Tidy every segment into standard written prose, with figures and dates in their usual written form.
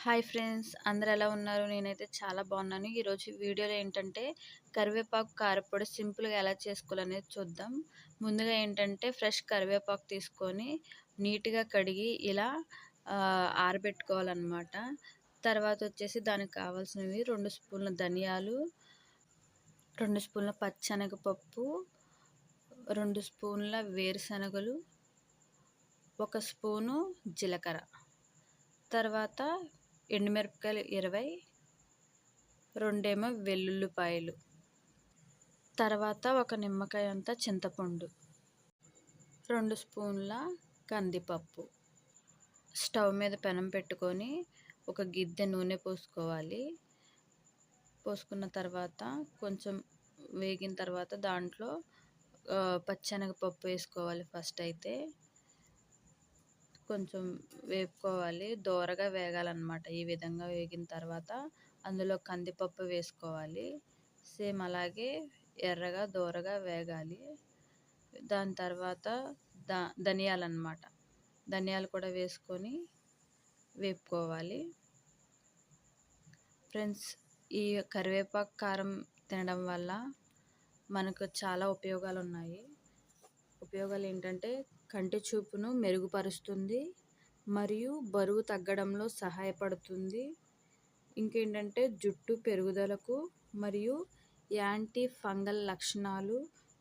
Hi friends, అందరూ ఎలా ఉన్నారు? నేనైతే చాలా బాగున్నాను. ఈరోజు వీడియోలో ఏంటంటే కరివేపాకు కారప్పొడి సింపుల్గా ఎలా చేసుకోవాలనేది చూద్దాం. ముందుగా ఏంటంటే ఫ్రెష్ కరివేపాకు తీసుకొని నీట్గా కడిగి ఇలా ఆరబెట్టుకోవాలన్నమాట. తర్వాత వచ్చేసి దానికి కావాల్సినవి 2 స్పూన్ల ధనియాలు, 2 స్పూన్ల పచ్చెనగపప్పు, 2 స్పూన్ల వేరుశనగలు, 1 స్పూను జీలకర్ర, తర్వాత ఎండుమిరపకాయలు 20, 2 వెల్లుల్లిపాయలు, తర్వాత ఒక నిమ్మకాయ అంత చింతపండు, 2 స్పూన్ల కందిపప్పు. స్టవ్ మీద పెనం పెట్టుకొని ఒక గిద్దె నూనె పోసుకోవాలి. పోసుకున్న తర్వాత కొంచెం వేగిన తర్వాత దాంట్లో పచ్చెనగపప్పు వేసుకోవాలి. ఫస్ట్ అయితే కొంచెం వేపుకోవాలి, దోరగా వేగాలన్నమాట. ఈ విధంగా వేగిన తర్వాత అందులో కందిపప్పు వేసుకోవాలి. సేమ్ అలాగే ఎర్రగా దోరగా వేగాలి. దాని తర్వాత ధనియాలన్నమాట, ధనియాలు కూడా వేసుకొని వేపుకోవాలి. ఫ్రెండ్స్, ఈ కరివేపాకు కారం తినడం వల్ల మనకు చాలా ఉపయోగాలు ఉన్నాయి. ఉపయోగాలు ఏంటంటే కంటి చూపును మెరుగుపరుస్తుంది మరియు బరువు తగ్గడంలో సహాయపడుతుంది. ఇంకేంటంటే జుట్టు పెరుగుదలకు మరియు యాంటీ ఫంగల్ లక్షణాలు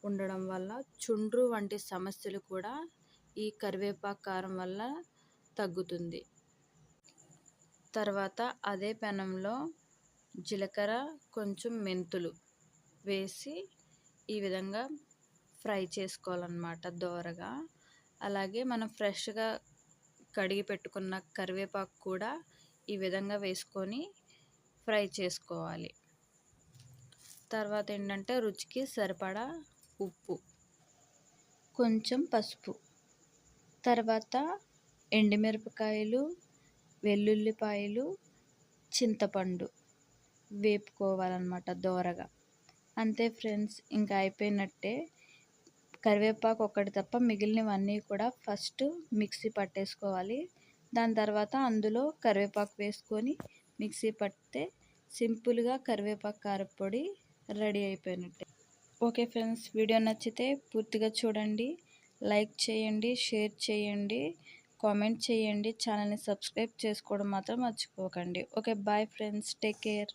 ఉండడం వల్ల చుండ్రు వంటి సమస్యలు కూడా ఈ కరివేపాకు కారం వల్ల తగ్గుతుంది. తర్వాత అదే పెనంలో జీలకర్ర, కొంచెం మెంతులు వేసి ఈ విధంగా ఫ్రై చేసుకోవాలన్నమాట దోరగా. అలాగే మనం ఫ్రెష్గా కడిగి పెట్టుకున్న కరివేపాకు కూడా ఈ విధంగా వేసుకొని ఫ్రై చేసుకోవాలి. తర్వాత ఏంటంటే రుచికి సరిపడా ఉప్పు, కొంచెం పసుపు, తర్వాత ఎండుమిరపకాయలు, వెల్లుల్లిపాయలు, చింతపండు వేపుకోవాలన్నమాట దోరగా. అంతే ఫ్రెండ్స్, ఇంకా అయిపోయినట్టే. కరివేపాకు ఒక్కటి తప్ప మిగిలినవన్నీ కూడా ఫస్ట్ మిక్సీ పట్టేసుకోవాలి. దాని తర్వాత అందులో కరివేపాకు వేసుకొని మిక్సీ పడితే సింపుల్గా కరివేపాకు కారప్పొడి రెడీ అయిపోయినట్టే. ఓకే ఫ్రెండ్స్, వీడియో నచ్చితే పూర్తిగా చూడండి, లైక్ చేయండి, షేర్ చేయండి, కామెంట్ చేయండి. ఛానల్ని సబ్స్క్రైబ్ చేసుకోవడం మాత్రం మర్చిపోకండి. Okay, bye friends, take care.